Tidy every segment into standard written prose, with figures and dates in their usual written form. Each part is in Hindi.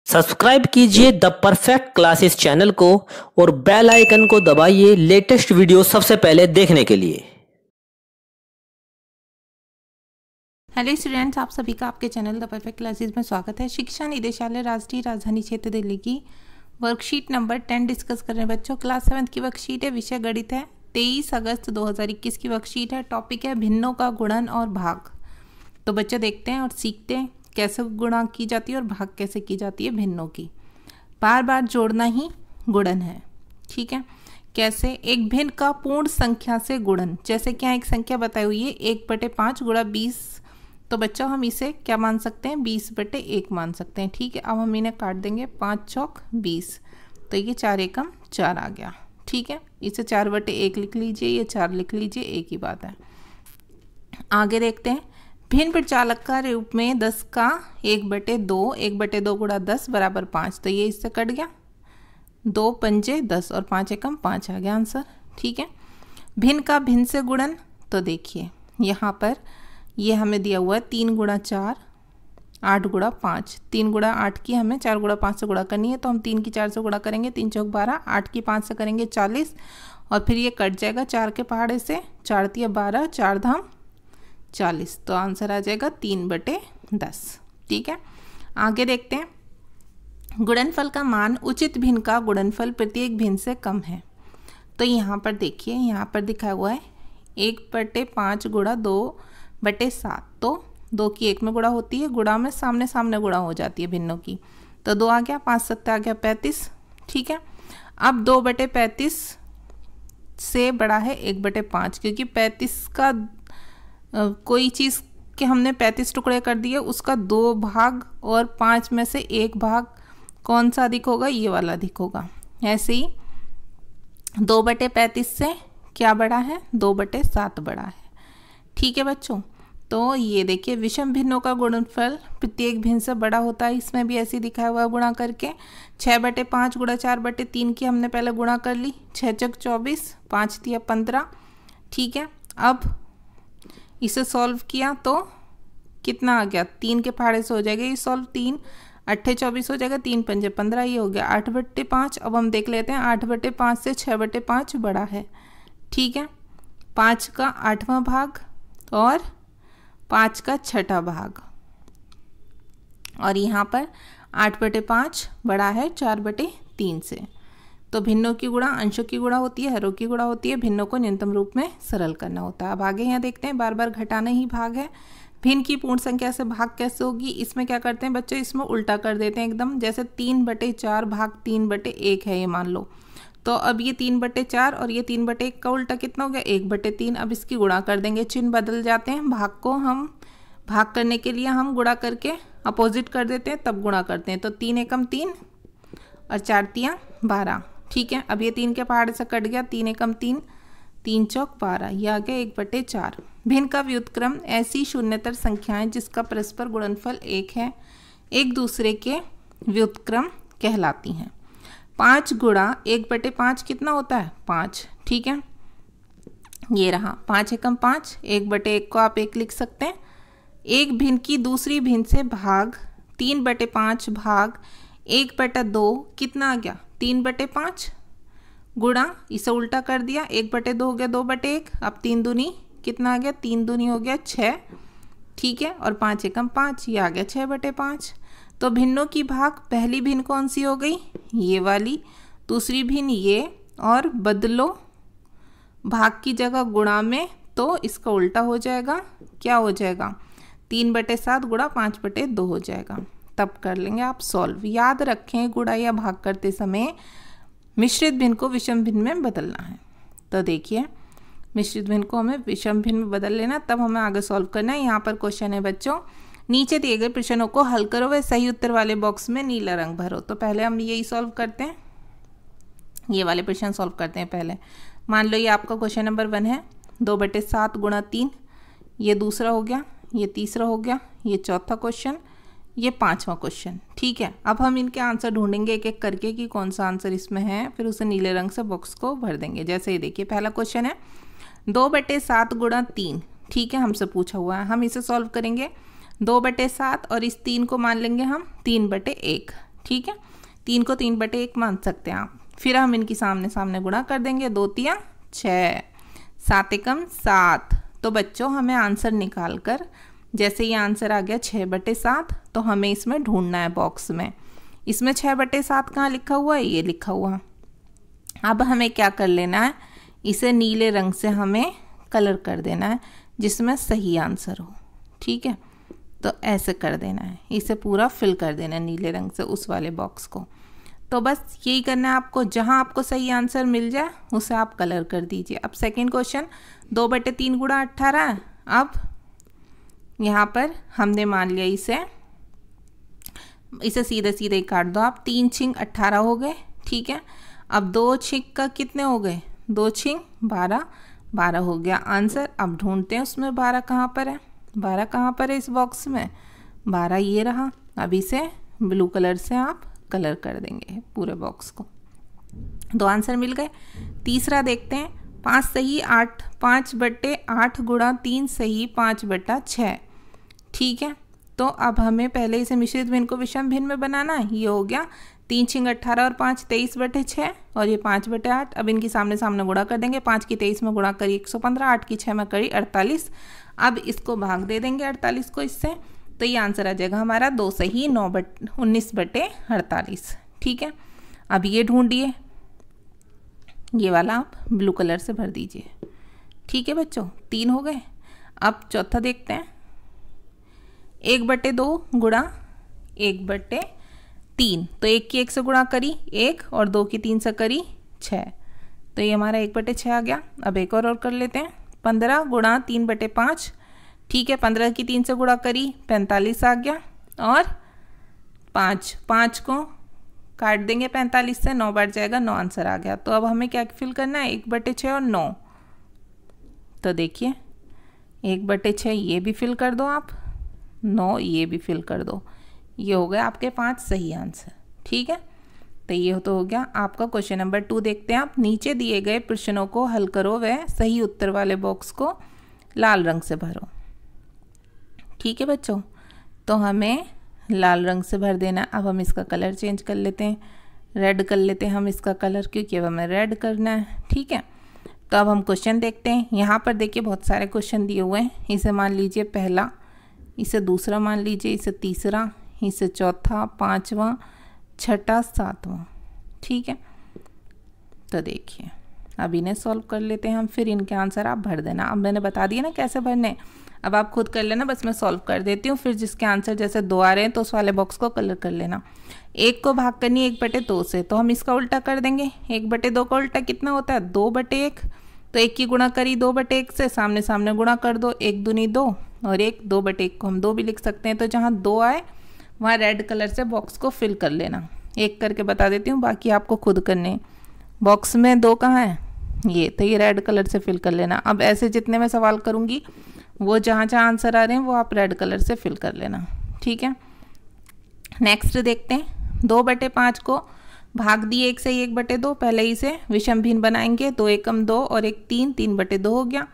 सब्सक्राइब कीजिए द परफेक्ट क्लासेस चैनल को और बेल आइकन को दबाइए लेटेस्ट वीडियो सबसे पहले देखने के लिए। हेलो स्टूडेंट्स, आप सभी का आपके चैनल द परफेक्ट क्लासेस में स्वागत है। शिक्षा निदेशालय राष्ट्रीय राजधानी क्षेत्र दिल्ली की वर्कशीट नंबर 10 डिस्कस कर रहे हैं बच्चों। क्लास 7 की वर्कशीट है, विषय गणित है। 23 अगस्त 2021 की वर्कशीट है। टॉपिक है भिन्नों का गुणन और भाग। तो बच्चे देखते हैं और सीखते हैं कैसे गुणा की जाती है और भाग कैसे की जाती है भिन्नों की। बार बार जोड़ना ही गुणन है, ठीक है। कैसे? एक भिन्न का पूर्ण संख्या से गुणन। जैसे क्या एक संख्या बताई हुई है 1/5 गुणा 20, तो बच्चों हम इसे क्या मान सकते हैं? 20/1 मान सकते हैं, ठीक है। अब हम इन्हें काट देंगे, 5 चौक 20, तो ये 4 एकम 4 आ गया, ठीक है। इसे 4/1 लिख लीजिए, ये 4 लिख लीजिए, एक ही बात है। आगे देखते हैं भिन्न प्रचालक का रूप में 10 का 1/2, 1/2 गुणा 10 बराबर 5, तो ये इससे कट गया, 2 पंजे 10 और 5 एकम 5 आ गया आंसर, ठीक है। भिन्न का भिन्न से गुणन, तो देखिए यहाँ पर ये हमें दिया हुआ है 3 गुणा 4 8 गुणा 5, 3 गुणा 8 की हमें 4 गुणा 5 से गुणा करनी है, तो हम 3 की 4 से गुणा करेंगे, 3 चौक 12, 8 की 5 से करेंगे 40 और फिर ये कट जाएगा 4 के पहाड़े से, 4 तिया 12, 4 धाम 40, तो आंसर आ जाएगा 3/10, ठीक है। आगे देखते हैं गुणनफल का मान उचित भिन्न का गुणनफल प्रत्येक भिन्न से कम है। तो यहाँ पर देखिए, यहाँ पर दिखा हुआ है 1/5 गुणा 2/7, तो 2 की 1 में गुणा होती है, गुणा में सामने सामने गुणा हो जाती है भिन्नों की, तो 2 आ गया, 5 7 आ गया 35, ठीक है। अब 2/35 से बड़ा है 1/5, क्योंकि 35 का कोई चीज़ के हमने 35 टुकड़े कर दिए, उसका 2 भाग और 5 में से 1 भाग कौन सा अधिक होगा? ये वाला अधिक होगा। ऐसे ही 2/35 से क्या बड़ा है? 2/7 बड़ा है, ठीक है बच्चों। तो ये देखिए विषम भिन्नों का गुणनफल प्रत्येक भिन्न से बड़ा होता है, इसमें भी ऐसे दिखाया हुआ है गुणा करके। 6/5 गुणा 4/3 की हमने पहले गुणा कर ली, 6 चौक 24, 5 तिया 15, ठीक है। अब इसे सॉल्व किया तो कितना आ गया? 3 के पहाड़े से हो जाएगा ये सॉल्व, 3 8 24 हो जाएगा, 3 पंजे 15, ये हो गया 8/5। अब हम देख लेते हैं 8/5 से 6/5 बड़ा है, ठीक है। 5 का 8वां भाग और 5 का 6ठा भाग, और यहाँ पर 8/5 बड़ा है 4/3 से। तो भिन्नों की गुणा अंशों की गुणा होती है, हरों की गुणा होती है, भिन्नों को न्यूनतम रूप में सरल करना होता है। अब आगे यहाँ देखते हैं, बार बार घटाना ही भाग है। भिन्न की पूर्ण संख्या से भाग कैसे होगी? इसमें क्या करते हैं बच्चों, इसमें उल्टा कर देते हैं एकदम। जैसे 3/4 भाग 3/1 है, ये मान लो, तो अब ये 3/4 और ये 3/1 का उल्टा कितना हो गया? 1/3। अब इसकी गुणा कर देंगे, चिन्ह बदल जाते हैं, भाग को हम भाग करने के लिए हम गुणा करके अपोजिट कर देते हैं, तब गुणा करते हैं। तो 3 एकम 3 और 4 तिया 12, ठीक है। अब ये 3 के पहाड़ से कट गया, 3 एकम 3, 3 चौक 12, ये आ गया 1/4। भिन्न का व्युत्क्रम ऐसी शून्यतर संख्याएं जिसका परस्पर गुणनफल 1 है, एक दूसरे के व्युत्क्रम कहलाती हैं। 5 गुणा 1/5 कितना होता है? 5, ठीक है। ये रहा 5 एकम 5, 1/1 को आप 1 लिख सकते हैं। एक भिन्न की दूसरी भिन्न से भाग 3/5 भाग 1/2 कितना आ गया? 3/5 गुणा, इसे उल्टा कर दिया, 1/2 हो गया 2/1, अब 3 दूनी कितना आ गया? 3 दूनी हो गया 6, ठीक है। और 5 एकम 5, ये आ गया 6/5। तो भिन्नों की भाग पहली भिन्न कौन सी हो गई? ये वाली। दूसरी भिन्न ये, और बदलो भाग की जगह गुणा में, तो इसका उल्टा हो जाएगा, क्या हो जाएगा? 3/7 गुणा 5/2 हो जाएगा। तब कर लेंगे आप सॉल्व। याद रखें गुणा या भाग करते समय मिश्रित भिन्न को विषम भिन्न में बदलना है। तो देखिए मिश्रित भिन्न को हमें विषम भिन्न में बदल लेना, तब हमें आगे सॉल्व करना है। यहाँ पर क्वेश्चन है बच्चों, नीचे दिए गए प्रश्नों को हल करो व सही उत्तर वाले बॉक्स में नीला रंग भरो। तो पहले हम यही सॉल्व करते हैं, ये वाले प्रश्न सॉल्व करते हैं पहले। मान लो ये आपका क्वेश्चन नंबर 1 है, 2/7 गुणा 3, ये दूसरा हो गया, ये तीसरा हो गया, ये चौथा क्वेश्चन, ये 5वां क्वेश्चन, ठीक है। अब हम इनके आंसर ढूंढेंगे एक एक करके कि कौन सा आंसर इसमें है, फिर उसे नीले रंग से बॉक्स को भर देंगे। जैसे ये देखिए पहला क्वेश्चन है 2/7 गुणा 3, ठीक है, हमसे पूछा हुआ है, हम इसे सॉल्व करेंगे। 2/7 और इस 3 को मान लेंगे हम 3/1, ठीक है, 3 को 3/1 मान सकते हैं आप। फिर हम इनकी सामने सामने गुणा कर देंगे, 2 तिया 6, 7 एकम 7। तो बच्चों हमें आंसर निकाल कर, जैसे ये आंसर आ गया 6/7, तो हमें इसमें ढूंढना है बॉक्स में। इसमें 6/7 कहाँ लिखा हुआ है, ये लिखा हुआ। अब हमें क्या कर लेना है, इसे नीले रंग से हमें कलर कर देना है जिसमें सही आंसर हो। ठीक है, तो ऐसे कर देना है, इसे पूरा फिल कर देना है नीले रंग से उस वाले बॉक्स को। तो बस यही करना है आपको, जहां आपको सही आंसर मिल जाए उसे आप कलर कर दीजिए। अब सेकंड क्वेश्चन, 2/3 गुणा 18 है। अब यहाँ पर हमने मान लिया इसे सीधे सीधे काट दो आप। 3 छिंग 18 हो गए। ठीक है, अब 2 छिंग का कितने हो गए, 2 छिंग 12, 12 हो गया आंसर। अब ढूंढते हैं उसमें 12 कहाँ पर है, 12 कहाँ पर है इस बॉक्स में, 12 ये रहा। अब इसे ब्लू कलर से आप कलर कर देंगे पूरे बॉक्स को। 2 आंसर मिल गए। तीसरा देखते हैं, 5 सही 8, 5/8 गुणा 3 सही 5/6। ठीक है, तो अब हमें पहले इसे मिश्रित भिन्न को विषम भिन्न में बनाना है। ये हो गया 3 छिंग 18 और 5 23/6 और ये 5/8। अब इनकी सामने सामने गुणा कर देंगे, 5 की 23 में गुणा करी 115, 8 की 6 में करी 48। अब इसको भाग दे देंगे 48 को इससे, तो ये आंसर आ जाएगा हमारा 2 सही 19/48। ठीक है, अब ये ढूंढिए, ये वाला आप ब्लू कलर से भर दीजिए। ठीक है बच्चों, 3 हो गए। अब चौथा देखते हैं, 1/2 गुणा 1/3। तो 1 की 1 से गुणा करी 1 और 2 की 3 से करी 6, तो ये हमारा 1/6 आ गया। अब एक और कर लेते हैं, 15 गुणा 3/5। ठीक है, 15 की 3 से गुणा करी 45 आ गया। और 5 को काट देंगे 45 से, 9 बढ़ जाएगा, 9 आंसर आ गया। तो अब हमें क्या फिल करना है, 1/6 और 9। तो देखिए 1/6 ये भी फिल कर दो आप, 9 ये भी फिल कर दो। ये हो गया आपके 5 सही आंसर। ठीक है, तो ये तो हो गया आपका क्वेश्चन नंबर 2। देखते हैं आप, नीचे दिए गए प्रश्नों को हल करो व सही उत्तर वाले बॉक्स को लाल रंग से भरो। ठीक है बच्चों, तो हमें लाल रंग से भर देना। अब हम इसका कलर चेंज कर लेते हैं, रेड कर लेते हैं हम इसका कलर, क्योंकि अब हमें रेड करना है। ठीक है, तो अब हम क्वेश्चन देखते हैं। यहाँ पर देखिए बहुत सारे क्वेश्चन दिए हुए हैं। इसे मान लीजिए पहला, इसे दूसरा मान लीजिए, इसे तीसरा, इसे चौथा, 5वां, 6ठा, 7वां। ठीक है, तो देखिए अब इन्हें सॉल्व कर लेते हैं हम, फिर इनके आंसर आप भर देना। अब मैंने बता दिया ना कैसे भरने, अब आप खुद कर लेना, बस मैं सॉल्व कर देती हूँ। फिर जिसके आंसर जैसे 2 आ रहे हैं तो उस वाले बॉक्स को कलर कर लेना। 1 को भाग करनी है 1/2 से, तो हम इसका उल्टा कर देंगे। 1/2 का उल्टा कितना होता है, 2/1। तो 1 की गुणा करी 2/1 से, सामने सामने गुणा कर दो, 1 दूनी 2 और 1, 2/1 को हम 2 भी लिख सकते हैं। तो जहाँ 2 आए वहाँ रेड कलर से बॉक्स को फिल कर लेना। एक करके बता देती हूँ, बाकी आपको खुद करने। बॉक्स में 2 कहाँ है, ये, तो ये रेड कलर से फिल कर लेना। अब ऐसे जितने मैं सवाल करूँगी वो जहाँ जहाँ आंसर आ रहे हैं वो आप रेड कलर से फिल कर लेना। ठीक है, नेक्स्ट देखते हैं, 2/5 को भाग दिए 1 से 1/2। पहले इसे विषम भिन्न बनाएंगे, 2 एकम 2 और 1 3, 3/2 हो गया।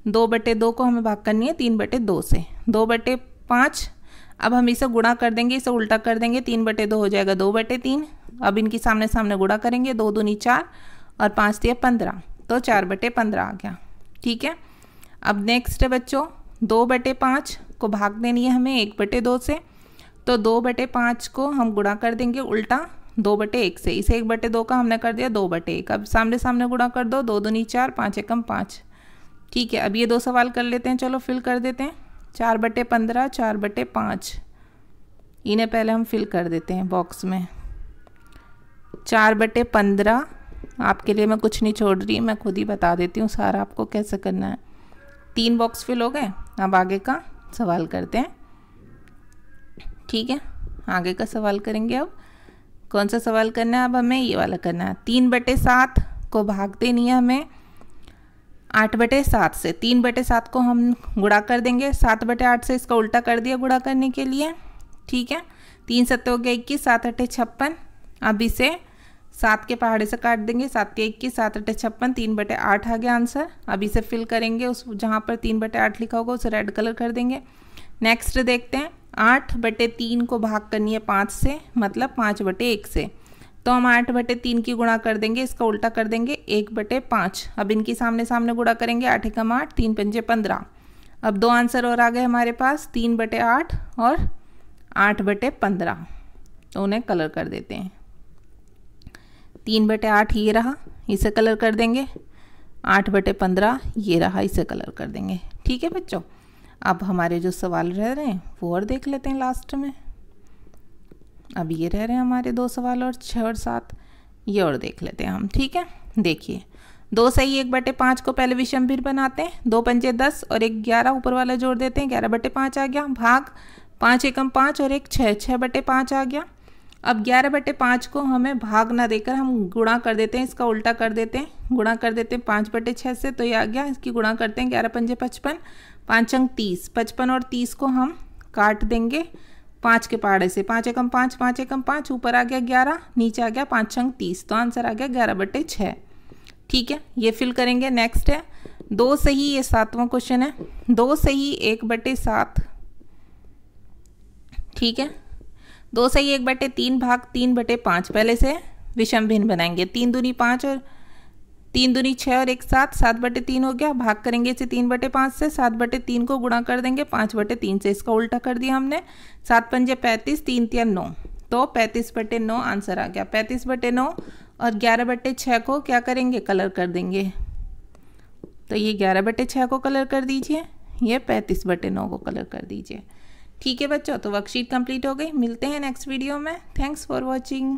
2/2 को हमें भाग करनी है 3/2 से, 2/5। अब हम इसे गुणा कर देंगे, इसे उल्टा कर देंगे, 3/2 हो जाएगा 2/3। अब इनकी सामने सामने गुणा करेंगे, 2 दूनी 4 और 5 दिए 15, तो 4/15 आ गया। ठीक है, अब नेक्स्ट है बच्चों, 2/5 को भाग देनी है हमें 1/2 से। तो 2/5 को हम गुणा कर देंगे उल्टा 2/1 से, इसे 1/2 का हमने कर दिया 2/1। अब सामने सामने गुणा कर दो, 2 दूनी 4, 5 एकम 5। ठीक है, अब ये 2 सवाल कर लेते हैं, चलो फिल कर देते हैं। 4/15, 4/5, इन्हें पहले हम फिल कर देते हैं बॉक्स में। 4/15 आपके लिए मैं कुछ नहीं छोड़ रही, मैं खुद ही बता देती हूँ सारा आपको कैसे करना है। 3 बॉक्स फिल हो गए। अब आगे का सवाल करते हैं। ठीक है, आगे का सवाल करेंगे। अब कौन सा सवाल करना है, अब हमें ये वाला करना है। 3/7 को भाग देनी है हमें 8/7 से। 3/7 को हम गुणा कर देंगे 7/8 से, इसका उल्टा कर दिया गुणा करने के लिए। ठीक है, 3 7 हो गया 21, 7 8 56। अब इसे 7 के पहाड़े से काट देंगे, 7 के 21, 7 8 56, 3/8 आ गया आंसर। अब इसे फिल करेंगे, उस जहाँ पर 3/8 लिखा होगा उसे रेड कलर कर देंगे। नेक्स्ट देखते हैं, 8/3 को भाग करनी है 5 से, मतलब 5/1 से। तो हम 8/3 की गुणा कर देंगे, इसका उल्टा कर देंगे 1/5। अब इनकी सामने सामने गुणा करेंगे, 8 एकम 8, 3 पंजे 15। अब दो आंसर और आ गए हमारे पास, 3/8 और 8/15। तो उन्हें कलर कर देते हैं। 3/8 ये रहा, इसे कलर कर देंगे। 8/15 ये रहा, इसे कलर कर देंगे। ठीक है बच्चों, अब हमारे जो सवाल रह रहे हैं वो और देख लेते हैं लास्ट में। अब ये रह रहे हैं हमारे 2 सवाल और 6 और 7, ये और देख लेते हैं हम। ठीक है, देखिए 2 सही 1/5 को पहले विषम भिन्न बनाते हैं। 2 पंजे 10 और 1 11, ऊपर वाला जोड़ देते हैं, 11/5 आ गया। भाग 5 एकम 5 और 1 6, 6/5 आ गया। अब 11/5 को हमें भाग ना देकर हम गुणा कर देते हैं, इसका उल्टा कर देते हैं, गुणा कर देते हैं 5/6 से, तो ये आ गया। इसकी गुणा करते हैं, 11 पंजे 55, 5 अंक 30। 55 और 30 को हम काट देंगे 5 के पहाड़े से। 5 एकम 5, 5 एकम 5, ऊपर आ गया 11, नीचे आ गया 5 अंक 30। तो आंसर आ गया 11/6। ठीक है, ये फिल करेंगे। नेक्स्ट है 2 सही, ये 7वां क्वेश्चन है। 2 सही 1/7। ठीक है, 2 सही 1/3 भाग 3/5। पहले से विषम भिन्न बनाएंगे। 3 दूनी 5 और 3 दूनी 6 और 1 7, 7/3 हो गया। भाग करेंगे इसे 3/5 से, 7/3 को गुणा कर देंगे 5/3 से, इसका उल्टा कर दिया हमने। 7 पंजे 35, 3 तिया 9, तो 35/9 आंसर आ गया। 35/9 और 11/6 को क्या करेंगे, कलर कर देंगे। तो ये 11/6 को कलर कर दीजिए, ये 35/9 को कलर कर दीजिए। ठीक है बच्चों, तो वर्कशीट कंप्लीट हो गई। मिलते हैं नेक्स्ट वीडियो में। Thanks for watching.